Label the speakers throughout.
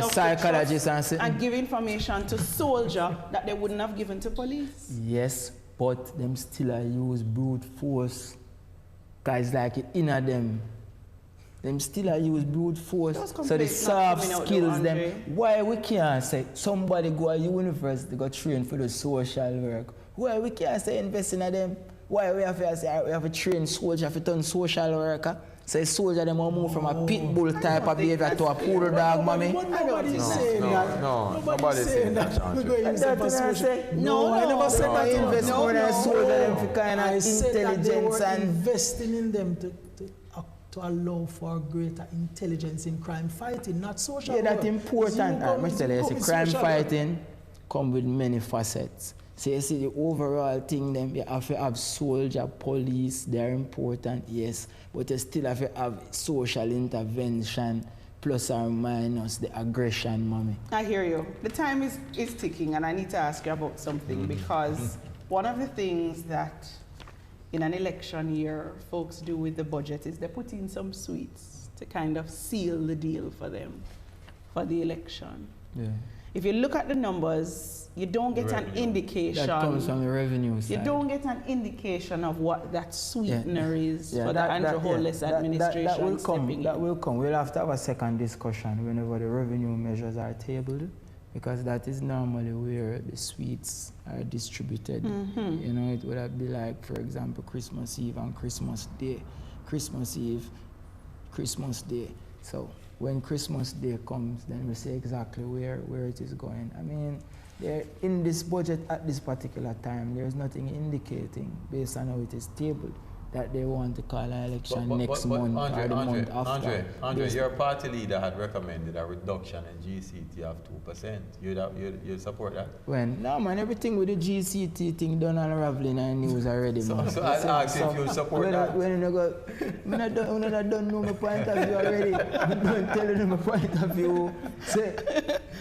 Speaker 1: psychologists
Speaker 2: and give information to soldier that they wouldn't have given to police.
Speaker 1: Yes, but them still use brute force. Guys like it inner them. Them still use brute force. So the soft skills them. Why we can't say somebody go to university go train for the social work? Why we can't say invest in them? Why we have to say we have to train soldier to turn social worker? Say soldier them will move from a pit bull type of behavior to a poodle dog, mommy.
Speaker 3: Nobody's saying that.
Speaker 4: No, nobody's saying that.
Speaker 1: No, I never said that. Invest more than soldier them for kind of intelligence and
Speaker 3: investing in them to allow for greater intelligence in crime fighting, not social work.
Speaker 1: Yeah, that's important. I tell you, crime fighting come with many facets. So you see the overall thing, them you have to have soldier, police, they're important, yes, but you still have to have social intervention, plus or minus the aggression, mommy.
Speaker 2: I hear you. The time is ticking, and I need to ask you about something, because one of the things that in an election year folks do with the budget is they put in some sweets to kind of seal the deal for them for the election.
Speaker 1: Yeah.
Speaker 2: If you look at the numbers, you don't get an indication.
Speaker 1: That comes from the revenue side.
Speaker 2: You don't get an indication of what that sweetener is for the Andrew Holness administration.
Speaker 1: That will come. We'll have to have a second discussion whenever the revenue measures are tabled, because that is normally where the sweets are distributed. You know, it would be like, for example, Christmas Eve and Christmas Day. Christmas Eve, Christmas Day. So when Christmas Day comes, then we see exactly where it is going. I mean, in this budget at this particular time, there's nothing indicating, based on how it is tabled, that they want to call an election next month or the month after.
Speaker 4: Andre, your party leader had recommended a reduction in GCT of 2%. You'd support that?
Speaker 1: When? No, man, everything with the GCT thing done unraveling and news already, man.
Speaker 4: So I asked if you support that.
Speaker 1: When you go, I don't know my point of view already. I don't tell you my point of view. Say,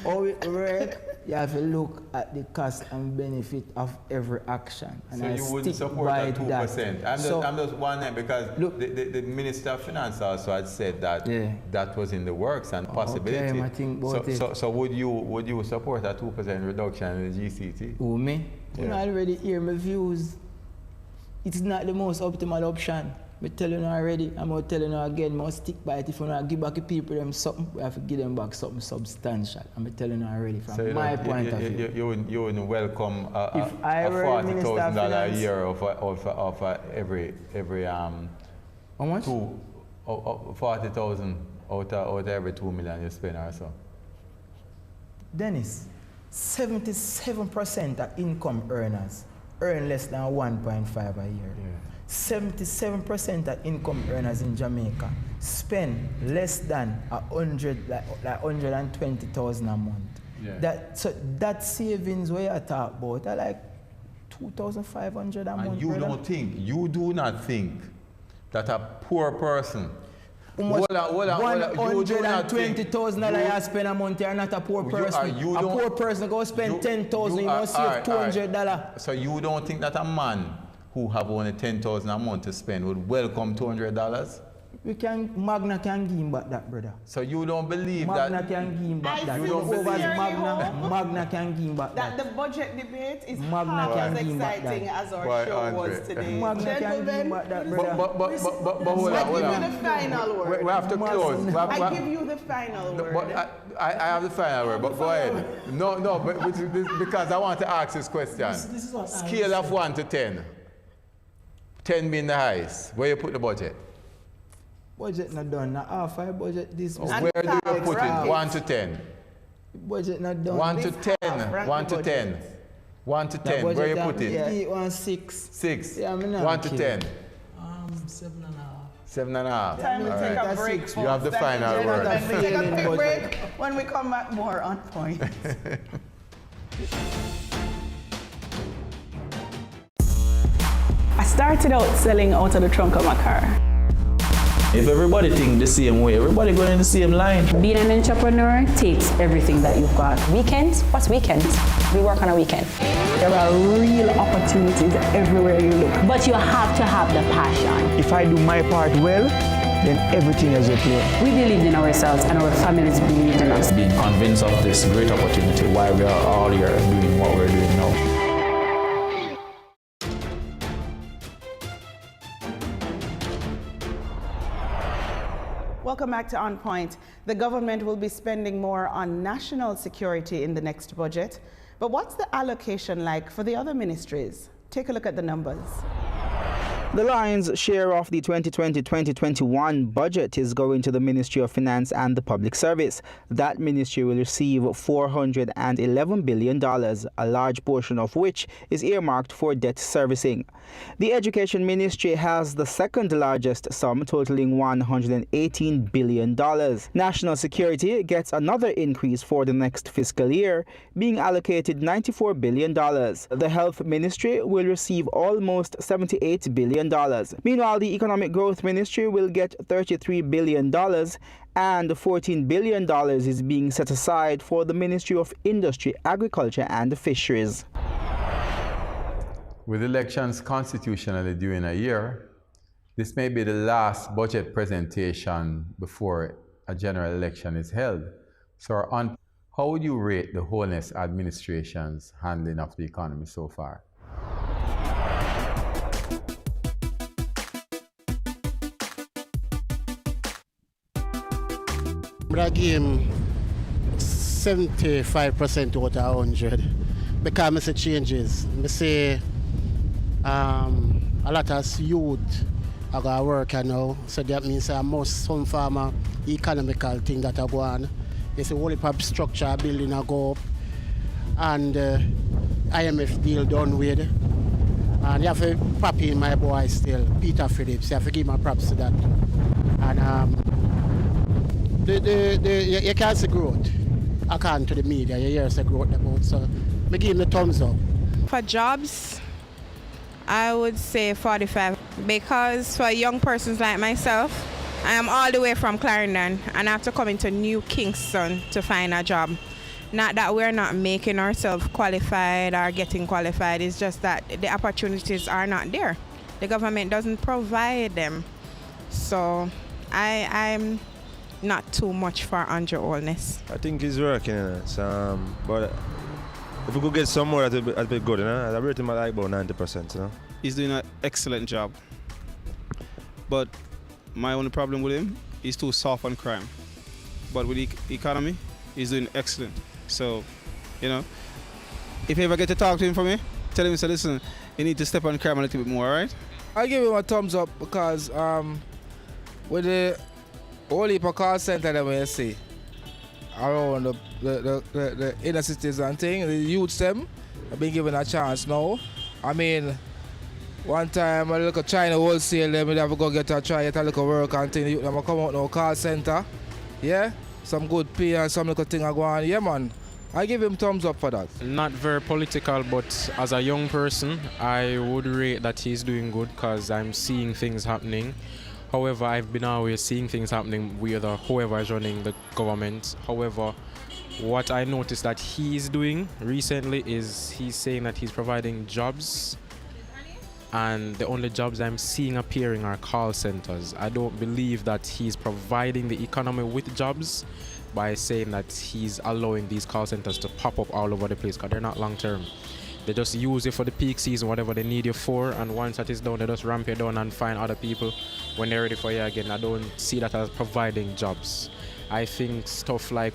Speaker 1: how it works, you have to look at the cost and benefit of every action. And
Speaker 4: so you wouldn't support that 2%? I'm just wondering, because look, the Minister of Finance also had said that that was in the works and possibility.
Speaker 1: Okay, I think about
Speaker 4: so would you support a 2% reduction in the GCT?
Speaker 1: Who, me? Yeah. You already hear my views. It's not the most optimal option. I'm telling you already, I'm going to tell you again, I must stick by it. If you want to give back the people them something, we have to give them back something substantial. I'm telling you already, from my point of view.
Speaker 4: You wouldn't welcome a $40,000 a year of every
Speaker 1: how much?
Speaker 4: 40,000 out of every 2 million you spend or so.
Speaker 1: Dennis, 77% of income earners earn less than 1.5 a year. 77% of income earners in Jamaica spend less than 120,000 a month. Yeah. That savings where you talk about are like 2,500 a month.
Speaker 4: And you do not think that a poor person,
Speaker 1: 120,000 I spend a month, you're not a poor person. A poor person go spend 10,000, you must save $200.
Speaker 4: So you don't think that a man who have only 10,000 a month to spend would welcome $200?
Speaker 1: Magna can give him back that, brother.
Speaker 4: So you don't believe
Speaker 1: Magna can give him back that.
Speaker 4: You don't believe
Speaker 1: Magna can give him back
Speaker 2: that. The budget debate is as exciting as our show was today.
Speaker 1: Magna can give him back that, brother.
Speaker 4: But hold on.
Speaker 2: I give you the final word.
Speaker 4: We have to close.
Speaker 2: I give you the final word.
Speaker 4: But I have the final word, but go ahead. No, but because I want to ask this question.
Speaker 3: This is what
Speaker 4: Scale of 1 to 10. 10 being the highest. Where you put the budget?
Speaker 1: Budget not done. Now half I budget this.
Speaker 4: Where do you put it? 1 to 10.
Speaker 1: Budget not done.
Speaker 4: 1 to 10. 1 to 10. 1 to 10. Where you put it?
Speaker 1: Yeah, 6.
Speaker 4: 6.
Speaker 1: Yeah,
Speaker 4: 1 to 10.
Speaker 3: 7.5.
Speaker 4: 7.5.
Speaker 2: Time to take a break.
Speaker 4: You have the final word.
Speaker 2: Take a quick break. When we come back, more on point. I started out selling out of the trunk of my car.
Speaker 5: If everybody think the same way, everybody going in the same line.
Speaker 6: Being an entrepreneur takes everything that you've got. Weekends? What's weekends? We work on a weekend.
Speaker 2: There are real opportunities everywhere you look.
Speaker 6: But you have to have the passion.
Speaker 7: If I do my part well,
Speaker 1: then everything is at play.
Speaker 6: We believed in ourselves and our families believed in us.
Speaker 5: Being convinced of this great opportunity, why we are all here doing what we're doing now.
Speaker 2: Welcome back to On Point. The government will be spending more on national security in the next budget. But what's the allocation like for the other ministries? Take a look at the numbers.
Speaker 1: The lion's share of the 2020-2021 budget is going to the Ministry of Finance and the Public Service. That ministry will receive $411 billion, a large portion of which is earmarked for debt servicing. The Education Ministry has the second largest sum, totaling $118 billion. National Security gets another increase for the next fiscal year, being allocated $94 billion. The Health Ministry will receive almost $78 billion. Meanwhile, the Economic Growth Ministry will get $33 billion, and $14 billion is being set aside for the Ministry of Industry, Agriculture and Fisheries.
Speaker 4: With elections constitutionally due in a year, this may be the last budget presentation before a general election is held. So, how would you rate the Holness administration's handling of the economy so far?
Speaker 7: I give him 75% out of 100 because I see changes. I say a lot of youth are going to work now, so that means some form of economical thing that are going on. You see, whole heap of structure building are go up, and IMF deal done with. And you have to prop in my boy still, Peter Phillips. You have to give my props to that. And you can't see growth according to the media. You hear the growth about, so I give him the thumbs up.
Speaker 8: For jobs, I would say 45, because for young persons like myself, I am all the way from Clarendon and I have to come into New Kingston to find a job. Not that we're not making ourselves qualified or getting qualified, it's just that the opportunities are not there. The government doesn't provide them. So I'm not too much for Andrew Holness.
Speaker 9: I think he's working, but if we could get some more, that'd be good. I rate him at like about 90%.
Speaker 10: He's doing an excellent job, but my only problem with him, he's too soft on crime. But with the economy, he's doing excellent. So, if you ever get to talk to him for me, tell him, listen, you need to step on crime a little bit more, all right?
Speaker 11: I give him a thumbs up because with the whole heap of call center that we see around the inner cities and things, the youths them have been given a chance now. I mean, one time I look at China wholesale, them have to go get a little work and thing. The youth them come out now call center, yeah, some good pay and some little thing are going on. Yeah, man, I give him thumbs up for that.
Speaker 12: Not very political, but as a young person, I would rate that he's doing good because I'm seeing things happening. However, I've been always seeing things happening with whoever is running the government. However, what I noticed that he's doing recently is he's saying that he's providing jobs, and the only jobs I'm seeing appearing are call centers. I don't believe that he's providing the economy with jobs by saying that he's allowing these call centers to pop up all over the place, because they're not long term. They just use it for the peak season, whatever they need you for, and once that is done, they just ramp you down and find other people when they're ready for you again. I don't see that as providing jobs. I think stuff like,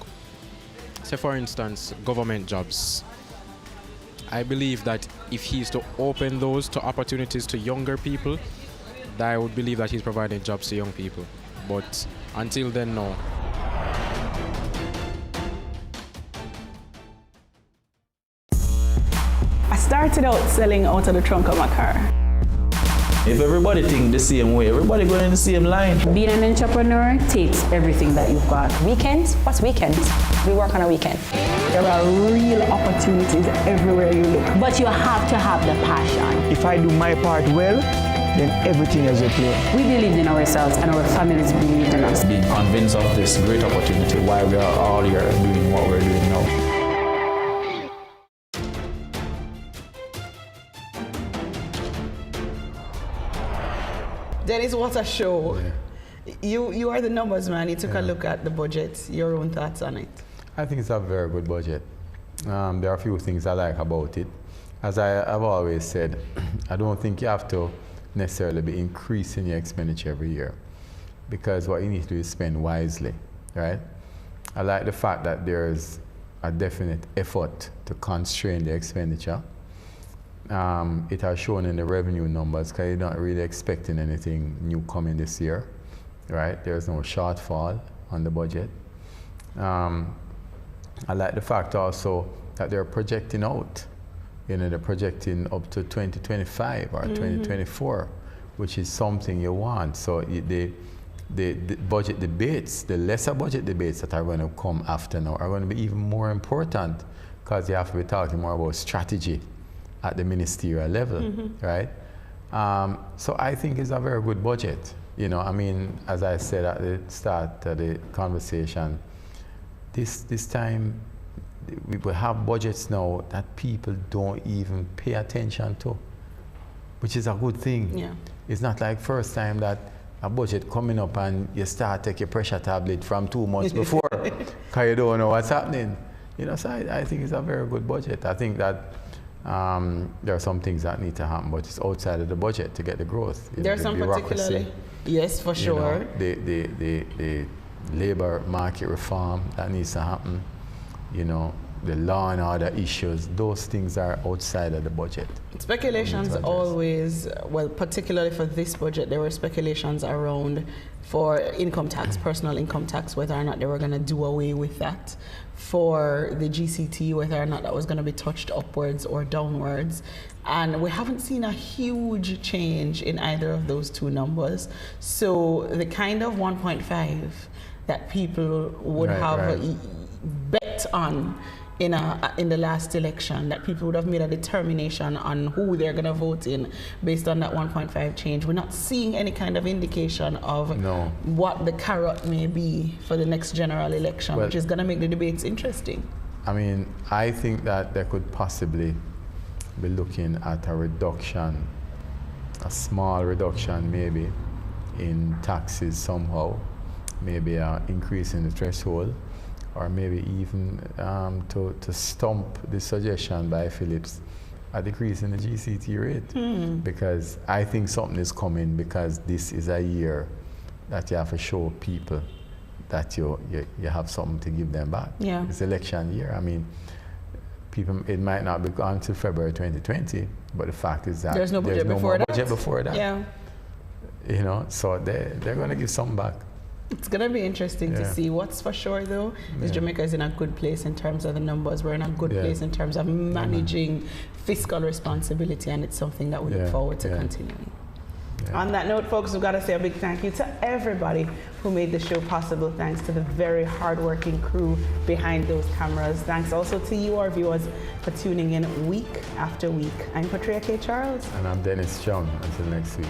Speaker 12: say for instance, government jobs. I believe that if he's to open those to opportunities to younger people, that I would believe that he's providing jobs to young people. But until then, no.
Speaker 6: I started out selling out of the trunk of my car.
Speaker 5: If everybody think the same way, everybody going in the same line.
Speaker 6: Being an entrepreneur takes everything that you've got. Weekends? What's weekends? We work on a weekend. There are real opportunities everywhere you look. But you have to have the passion.
Speaker 1: If I do my part well, then everything is at play.
Speaker 6: We believed in ourselves and our families believed in us.
Speaker 5: Being convinced of this great opportunity, why we are all here doing what we're doing now.
Speaker 2: Dennis, what a show.
Speaker 4: Yeah.
Speaker 2: You are the numbers man. You took a look at the budget. Your own thoughts on it?
Speaker 4: I think it's a very good budget. There are a few things I like about it. As I've always said, I don't think you have to necessarily be increasing your expenditure every year, because what you need to do is spend wisely, right? I like the fact that there's a definite effort to constrain the expenditure. It has shown in the revenue numbers, because you're not really expecting anything new coming this year, right? There's no shortfall on the budget. I like the fact also that they're projecting out. You know, they're projecting up to 2025 or 2024, which is something you want. So the budget debates, the lesser budget debates that are going to come after now are going to be even more important, because you have to be talking more about strategy at the ministerial level, right? So I think it's a very good budget. You know, I mean, as I said at the start of the conversation, this time we will have budgets now that people don't even pay attention to, which is a good thing.
Speaker 2: Yeah.
Speaker 4: It's not like first time that a budget coming up and you start take your pressure tablet from 2 months before, because you don't know what's happening. You know, so I think it's a very good budget. I think that there are some things that need to happen, but it's outside of the budget to get the growth.
Speaker 2: There are some particularly, yes, for sure.
Speaker 4: You know, the labor market reform that needs to happen. You know, the law and order issues, those things are outside of the budget.
Speaker 2: Speculations always, well, particularly for this budget, there were speculations around for income tax, personal income tax, whether or not they were going to do away with that. For the GCT, whether or not that was going to be touched upwards or downwards. And we haven't seen a huge change in either of those two numbers. So the kind of 1.5 that people would have bet on in the last election, that people would have made a determination on who they're going to vote in based on that 1.5 change. We're not seeing any kind of indication of what the carrot may be for the next general election, which is going to make the debates interesting.
Speaker 4: I mean, I think that they could possibly be looking at a reduction, a small reduction maybe in taxes somehow, maybe an increase in the threshold, or maybe even to stump the suggestion by Phillips, a decrease in the GCT rate. Because I think something is coming, because this is a year that you have to show people that you have something to give them back.
Speaker 2: Yeah.
Speaker 4: It's election year. I mean, people, it might not be gone till February 2020, but the fact is that
Speaker 2: there's no budget
Speaker 4: before that.
Speaker 2: Yeah.
Speaker 4: You know, so they're going to give some back.
Speaker 2: It's going to be interesting to see. What's for sure, though, is Jamaica is in a good place in terms of the numbers. We're in a good place in terms of managing fiscal responsibility, and it's something that we look forward to continuing. On that note, folks, we've got to say a big thank you to everybody who made the show possible. Thanks to the very hardworking crew behind those cameras. Thanks also to you, our viewers, for tuning in week after week. I'm Patria K. Charles.
Speaker 4: And I'm Dennis Chung. Until next week.